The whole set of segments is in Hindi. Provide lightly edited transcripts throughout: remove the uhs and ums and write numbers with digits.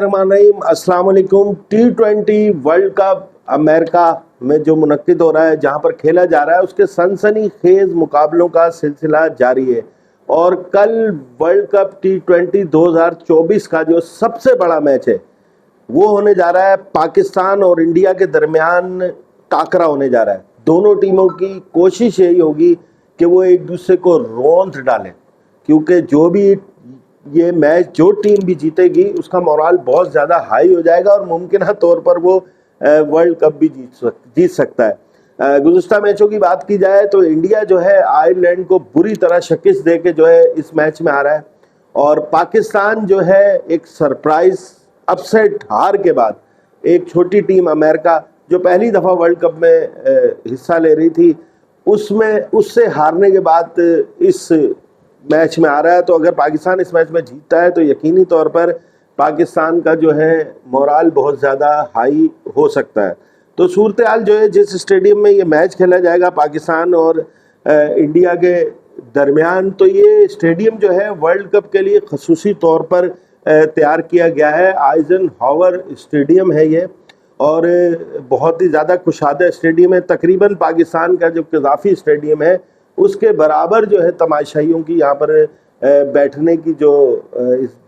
अस्सलाम वालेकुम। T20 वर्ल्ड कप अमेरिका में जो मुनक्किद हो रहा है, जहां पर खेला जा रहा है, उसके सनसनीखेज मुकाबलों का सिलसिला जारी है। और कल वर्ल्ड कप T20 2024 का जो सबसे बड़ा मैच है वो होने जा रहा है। पाकिस्तान और इंडिया के दरमियान टाकरा होने जा रहा है। दोनों टीमों की कोशिश यही होगी कि वो एक दूसरे को रौंद डालें, क्योंकि जो भी ये मैच जो टीम भी जीतेगी उसका मोराल बहुत ज़्यादा हाई हो जाएगा और मुमकिन तौर पर वो वर्ल्ड कप भी जीत सकता है। गुज़िश्ता मैचों की बात की जाए तो इंडिया जो है आयरलैंड को बुरी तरह शिकस्त दे के जो है इस मैच में आ रहा है, और पाकिस्तान जो है एक सरप्राइज अपसेट हार के बाद एक छोटी टीम अमेरिका जो पहली दफ़ा वर्ल्ड कप में हिस्सा ले रही थी उससे हारने के बाद इस मैच में आ रहा है। तो अगर पाकिस्तान इस मैच में जीतता है तो यकीनी तौर पर पाकिस्तान का जो है मोराल बहुत ज़्यादा हाई हो सकता है। तो सूरत हाल जो है, जिस स्टेडियम में ये मैच खेला जाएगा पाकिस्तान और इंडिया के दरमियान, तो ये स्टेडियम जो है वर्ल्ड कप के लिए खसूसी तौर पर तैयार किया गया है। आइजनहावर स्टेडियम है ये, और बहुत ही ज़्यादा कुशादा स्टेडियम है। तकरीबन पाकिस्तान का जो कज़ाफ़ी स्टेडियम है उसके बराबर जो है तमाशाइयों की यहाँ पर बैठने की जो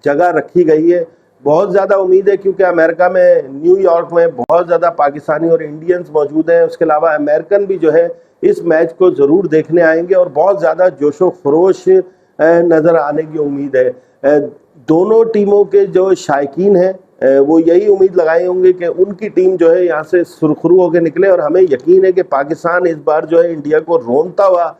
जगह रखी गई है। बहुत ज़्यादा उम्मीद है, क्योंकि अमेरिका में न्यूयॉर्क में बहुत ज़्यादा पाकिस्तानी और इंडियंस मौजूद हैं। उसके अलावा अमेरिकन भी जो है इस मैच को ज़रूर देखने आएंगे और बहुत ज़्यादा जोशो खरोश नज़र आने की उम्मीद है। दोनों टीमों के जो शायकीन हैं वो यही उम्मीद लगाए होंगे कि उनकी टीम जो है यहाँ से सुरखरू होकर निकले, और हमें यकीन है कि पाकिस्तान इस बार जो है इंडिया को रोनता हुआ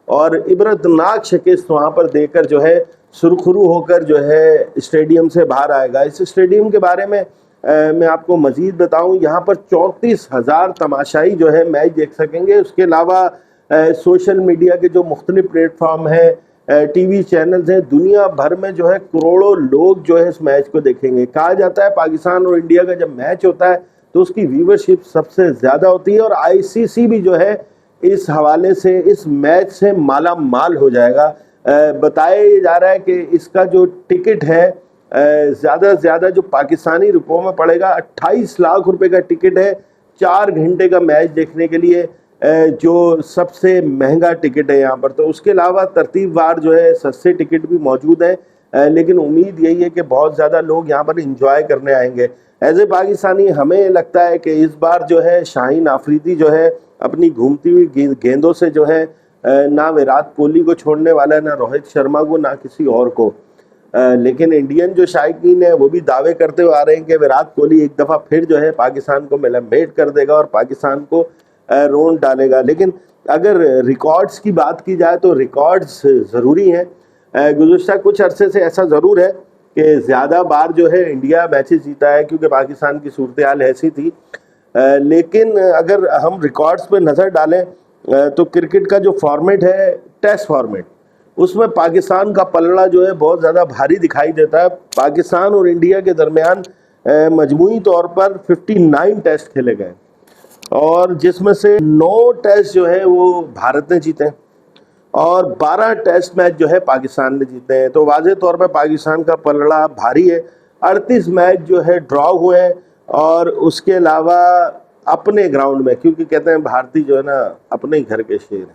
और इबरतनाक शिकस्त वहाँ पर देकर जो है सुरखरू होकर जो है स्टेडियम से बाहर आएगा। इस स्टेडियम के बारे में मैं आपको मज़ीद बताऊं, यहाँ पर 34,000 तमाशाई जो है मैच देख सकेंगे। उसके अलावा सोशल मीडिया के जो मुख्तलिफ प्लेटफॉर्म हैं, टीवी चैनल्स हैं, दुनिया भर में जो है करोड़ों लोग जो है इस मैच को देखेंगे। कहा जाता है पाकिस्तान और इंडिया का जब मैच होता है तो उसकी व्यूवरशिप सबसे ज़्यादा होती है, और ICC भी जो है इस हवाले से इस मैच से माला माल हो जाएगा। बताया जा रहा है कि इसका जो टिकट है ज़्यादा से ज़्यादा जो पाकिस्तानी रुपयों में पड़ेगा 28 लाख रुपए का टिकट है 4 घंटे का मैच देखने के लिए, जो सबसे महंगा टिकट है यहाँ पर। तो उसके अलावा तरतीबवार जो है सस्ते टिकट भी मौजूद हैं, लेकिन उम्मीद यही है कि बहुत ज़्यादा लोग यहाँ पर इंजॉय करने आएंगे। एज ए पाकिस्तानी हमें लगता है कि इस बार जो है शाहीन आफरीदी जो है अपनी घूमती हुई गेंदों से जो है ना विराट कोहली को छोड़ने वाला है, ना रोहित शर्मा को, ना किसी और को। लेकिन इंडियन जो शायकीन है वो भी दावे करते हुए आ रहे हैं कि विराट कोहली एक दफ़ा फिर जो है पाकिस्तान को मेलमेट कर देगा और पाकिस्तान को रोन डालेगा। लेकिन अगर रिकॉर्ड्स की बात की जाए तो रिकॉर्ड्स ज़रूरी हैं। गुज़िश्ता कुछ अरसे से ऐसा ज़रूर है कि ज़्यादा बार जो है इंडिया मैचेस जीता है, क्योंकि पाकिस्तान की सूरत हाल ऐसी थी। लेकिन अगर हम रिकॉर्ड्स पे नज़र डालें तो क्रिकेट का जो फॉर्मेट है टेस्ट फॉर्मेट, उसमें पाकिस्तान का पलड़ा जो है बहुत ज़्यादा भारी दिखाई देता है। पाकिस्तान और इंडिया के दरमियान मजमूई तौर पर 59 टेस्ट खेले गए, और जिसमें से 9 टेस्ट जो है वो भारत ने जीते हैं और 12 टेस्ट मैच जो है पाकिस्तान ने जीते हैं। तो वाज़ेह तौर पर पाकिस्तान का पलड़ा भारी है। 38 मैच जो है ड्रॉ हुए हैं, और उसके अलावा अपने ग्राउंड में, क्योंकि कहते हैं भारतीय जो है ना अपने ही घर के शेर हैं,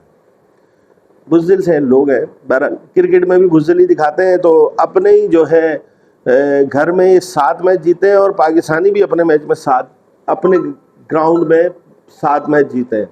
बुज़दिल से लोग हैं। बहरहाल क्रिकेट में भी बुज़दिल ही दिखाते हैं। तो अपने ही जो है घर में 7 मैच जीते हैं, और पाकिस्तानी भी अपने मैच में 7 अपने ग्राउंड में 7 मैच जीते हैं।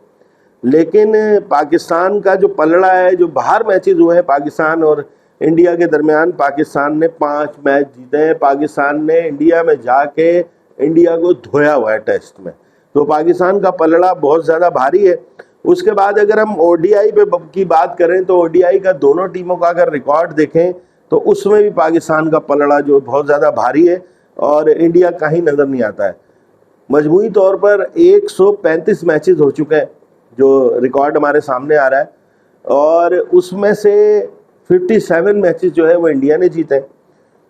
लेकिन पाकिस्तान का जो पलड़ा है, जो बाहर मैचेस हुए हैं पाकिस्तान और इंडिया के दरमियान, पाकिस्तान ने 5 मैच जीते हैं। पाकिस्तान ने इंडिया में जाके इंडिया को धोया हुआ है टेस्ट में। तो पाकिस्तान का पलड़ा बहुत ज़्यादा भारी है। उसके बाद अगर हम ODI पे की बात करें तो ODI का दोनों टीमों का अगर रिकॉर्ड देखें तो उसमें भी पाकिस्तान का पलड़ा जो बहुत ज़्यादा भारी है, और इंडिया कहीं नज़र नहीं आता है। मजमूई तौर पर 135 मैचेस हो चुके हैं जो रिकॉर्ड हमारे सामने आ रहा है, और उसमें से 57 मैचेस जो है वो इंडिया ने जीते हैं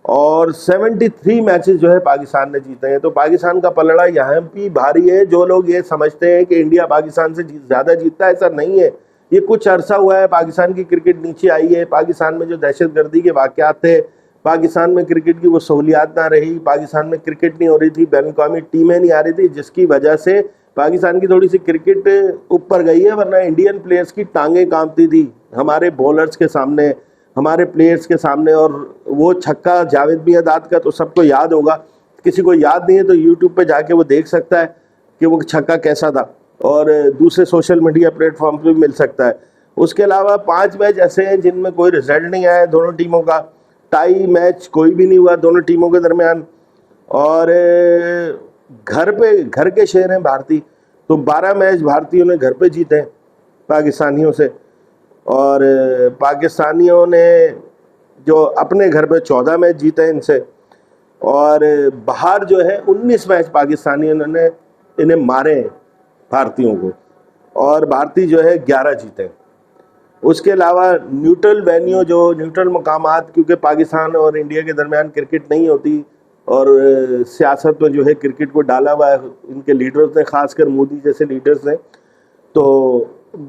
और 73 मैचेस जो है पाकिस्तान ने जीते हैं। तो पाकिस्तान का पलड़ा यहाँ भी भारी है। जो लोग ये समझते हैं कि इंडिया पाकिस्तान से ज़्यादा जीतता है, ऐसा नहीं है। ये कुछ अरसा हुआ है पाकिस्तान की क्रिकेट नीचे आई है। पाकिस्तान में जो दहशतगर्दी के वाक़यात थे, पाकिस्तान में क्रिकेट की वो सहूलियात ना रही, पाकिस्तान में क्रिकेट नहीं हो रही थी, बैन अवी टीमें नहीं आ रही थी, जिसकी वजह से पाकिस्तान की थोड़ी सी क्रिकेट ऊपर गई है। वरना इंडियन प्लेयर्स की टांगें कांपती थी हमारे बॉलर्स के सामने, हमारे प्लेयर्स के सामने। और वो छक्का जावेद मियांदाद का तो सबको याद होगा, किसी को याद नहीं है तो यूट्यूब पे जाके वो देख सकता है कि वो छक्का कैसा था, और दूसरे सोशल मीडिया प्लेटफॉर्म पे भी मिल सकता है। उसके अलावा 5 मैच ऐसे हैं जिनमें कोई रिजल्ट नहीं आया दोनों टीमों का, टाई मैच कोई भी नहीं हुआ दोनों टीमों के दरमियान। और घर के शहर हैं भारतीय, तो 12 मैच भारतीयों ने घर पे जीते हैं पाकिस्तानियों से, और पाकिस्तानियों ने जो अपने घर पे 14 मैच जीते हैं इनसे, और बाहर जो है 19 मैच पाकिस्तानियों ने इन्हें मारे हैं भारतीयों को, और भारतीय जो है 11 जीते हैं। उसके अलावा न्यूट्रल वेन्यू, जो न्यूट्रल मकामात, क्योंकि पाकिस्तान और इंडिया के दरमियान क्रिकेट नहीं होती, और सियासत में जो है क्रिकेट को डाला हुआ है इनके लीडर्स ने, खासकर मोदी जैसे लीडर्स ने, तो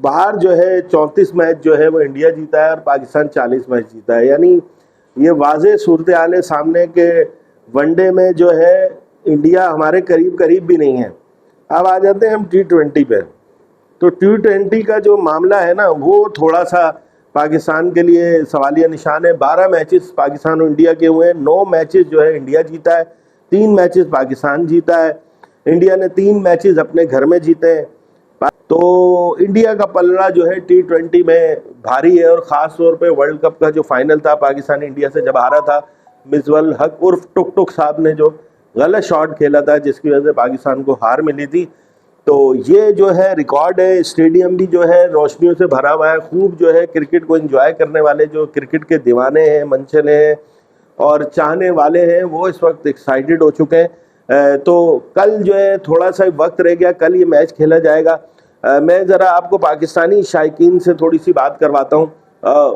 बाहर जो है 34 मैच जो है वो इंडिया जीता है और पाकिस्तान 40 मैच जीता है। यानी ये वाज़ेह सूरत हाल है सामने के वनडे में जो है इंडिया हमारे करीब भी नहीं है। अब आ जाते हैं हम T20 पे। तो T20 का जो मामला है ना, वो थोड़ा सा पाकिस्तान के लिए सवालिया निशान है। 12 मैचेस पाकिस्तान और इंडिया के हुए हैं, 9 मैचेस जो है इंडिया जीता है, 3 मैचेस पाकिस्तान जीता है। इंडिया ने 3 मैचेस अपने घर में जीते हैं। तो इंडिया का पलड़ा जो है T20 में भारी है, और ख़ास तौर पे वर्ल्ड कप का जो फाइनल था पाकिस्तान इंडिया से जब हारा था, मिसबाह हक उर्फ टुक टुक साहब ने जो गलत शॉट खेला था जिसकी वजह से पाकिस्तान को हार मिली थी। तो ये जो है रिकॉर्ड है। स्टेडियम भी जो है रोशनियों से भरा हुआ है, खूब जो है क्रिकेट को एंजॉय करने वाले जो क्रिकेट के दीवाने हैं, मनचले हैं और चाहने वाले हैं, वो इस वक्त एक्साइटेड हो चुके हैं। तो कल जो है थोड़ा सा वक्त रह गया, कल ये मैच खेला जाएगा। मैं ज़रा आपको पाकिस्तानी शायकीन से थोड़ी सी बात करवाता हूँ,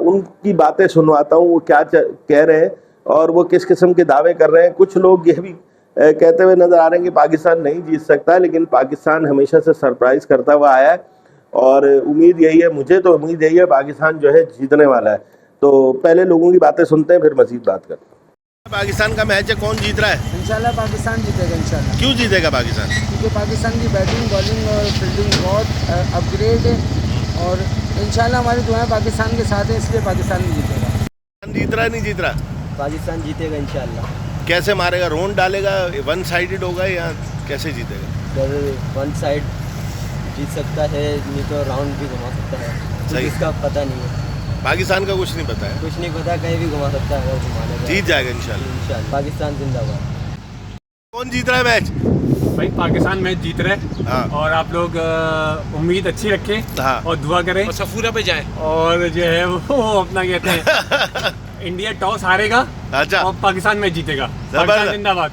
उनकी बातें सुनवाता हूँ, वो क्या कह रहे हैं और वो किस किस्म के दावे कर रहे हैं। कुछ लोग ये भी कहते हुए नज़र आ रहे हैं कि पाकिस्तान नहीं जीत सकता, लेकिन पाकिस्तान हमेशा से सरप्राइज़ करता हुआ आया है, और उम्मीद यही है, मुझे तो उम्मीद यही है पाकिस्तान जो है जीतने वाला है। तो पहले लोगों की बातें सुनते हैं, फिर मज़ीद बात करते हैं। पाकिस्तान का मैच है, कौन जीत रहा है? इंशाल्लाह पाकिस्तान जीतेगा इंशाल्लाह। क्यों जीतेगा पाकिस्तान? क्योंकि पाकिस्तान की बैटिंग, बॉलिंग और फील्डिंग बहुत अपग्रेड है, और इंशाल्लाह हमारी दुआएं पाकिस्तान के साथ है, इसलिए पाकिस्तान भी जीतेगा। जीत रहा है नहीं जीत रहा? पाकिस्तान जीतेगा इंशाल्लाह। कैसे मारेगा? रोन डालेगा, वन साइडेड होगा, या कैसे जीतेगा? सर वन साइड जीत सकता है, नहीं तो राउंड भी घुमा सकता है, सही। इसका पता नहीं है, पाकिस्तान का कुछ नहीं पता है, कुछ नहीं पता, कहीं भी घुमा सकता है, अगर घुमाने का। जीत जाएगा इंशाल्लाह। पाकिस्तान जिंदाबाद। कौन जीत रहा है मैच? भाई पाकिस्तान मैच जीत रहे हैं। हाँ। और आप लोग उम्मीद अच्छी रखें। हाँ। और दुआ करें और सफूरा पे जाएं। और जो है वो अपना कहते हैं इंडिया टॉस हारेगा। अच्छा। और पाकिस्तान मैच जीतेगा। पाकिस्तान जिंदाबाद।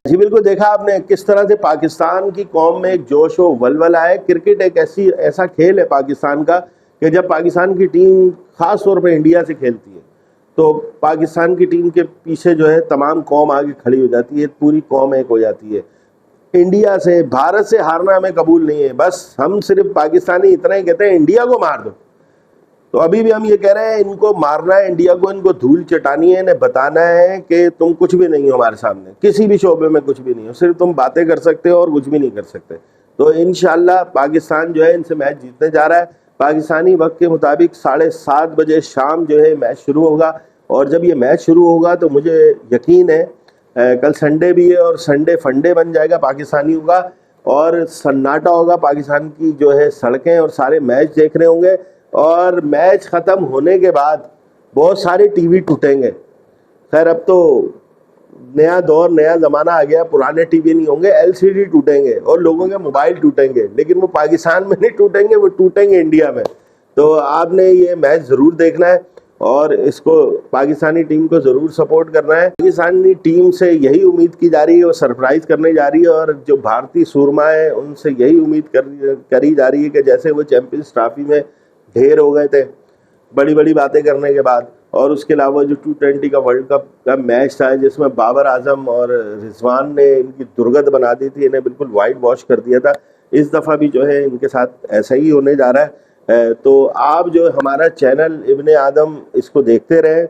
जी बिल्कुल, देखा आपने किस तरह से पाकिस्तान की कौम में एक जोश व वलवला है। क्रिकेट एक ऐसा खेल है पाकिस्तान का कि जब पाकिस्तान की टीम खास तौर पे इंडिया से खेलती है तो पाकिस्तान की टीम के पीछे जो है तमाम कौम आगे खड़ी हो जाती है, पूरी कौम एक हो जाती है। इंडिया से, भारत से हारना हमें कबूल नहीं है। बस हम सिर्फ पाकिस्तानी इतना ही कहते हैं, इंडिया को मार दो। तो अभी भी हम ये कह रहे हैं, इनको मारना है इंडिया को, इनको धूल चटानी है, इन्हें बताना है कि तुम कुछ भी नहीं हो हमारे सामने, किसी भी शोबे में कुछ भी नहीं हो, सिर्फ तुम बातें कर सकते हो और कुछ भी नहीं कर सकते। तो इंशाल्लाह पाकिस्तान जो है इनसे मैच जीतने जा रहा है। पाकिस्तानी वक्त के मुताबिक 7:30 बजे शाम जो है मैच शुरू होगा, और जब ये मैच शुरू होगा तो मुझे यकीन है कल संडे भी है और संडे फंडे बन जाएगा पाकिस्तानियों का, और सन्नाटा होगा। पाकिस्तान की जो है सड़कें और सारे मैच देख रहे होंगे, और मैच ख़त्म होने के बाद बहुत सारे टीवी टूटेंगे। खैर अब तो नया दौर, नया ज़माना आ गया, पुराने टीवी नहीं होंगे, LCD टूटेंगे और लोगों के मोबाइल टूटेंगे, लेकिन वो पाकिस्तान में नहीं टूटेंगे, वो टूटेंगे इंडिया में। तो आपने ये मैच ज़रूर देखना है और इसको पाकिस्तानी टीम को ज़रूर सपोर्ट करना है। पाकिस्तानी टीम से यही उम्मीद की जा रही है, वो सरप्राइज़ करने जा रही है, और जो भारतीय सूरमा है उनसे यही उम्मीद करी जा रही है कि जैसे वो चैम्पियंस ट्रॉफी में ढेर हो गए थे बड़ी बड़ी बातें करने के बाद, और उसके अलावा जो T20 का वर्ल्ड कप का मैच था जिसमें बाबर आजम और रिजवान ने इनकी दुर्गत बना दी थी, इन्हें बिल्कुल वाइट वॉश कर दिया था, इस दफ़ा भी जो है इनके साथ ऐसा ही होने जा रहा है। तो आप जो हमारा चैनल इब्ने आदम इसको देखते रहें,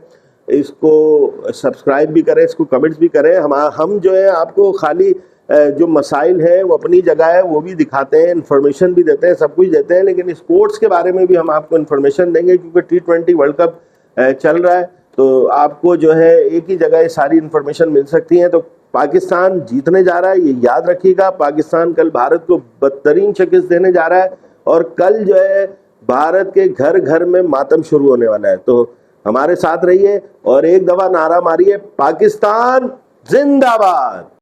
इसको सब्सक्राइब भी करें, इसको कमेंट्स भी करें। हम जो है आपको खाली जो मसाइल है वो अपनी जगह है वो भी दिखाते हैं, इन्फॉर्मेशन भी देते हैं, सब कुछ देते हैं, लेकिन स्पोर्ट्स के बारे में भी हम आपको इन्फॉर्मेशन देंगे, क्योंकि T20 वर्ल्ड कप चल रहा है, तो आपको जो है एक ही जगह ये सारी इन्फॉर्मेशन मिल सकती है। तो पाकिस्तान जीतने जा रहा है, ये याद रखिएगा। पाकिस्तान कल भारत को बदतरीन शिकस्त देने जा रहा है, और कल जो है भारत के घर घर में मातम शुरू होने वाला है। तो हमारे साथ रहिए और एक दफा नारा मारिए, पाकिस्तान जिंदाबाद।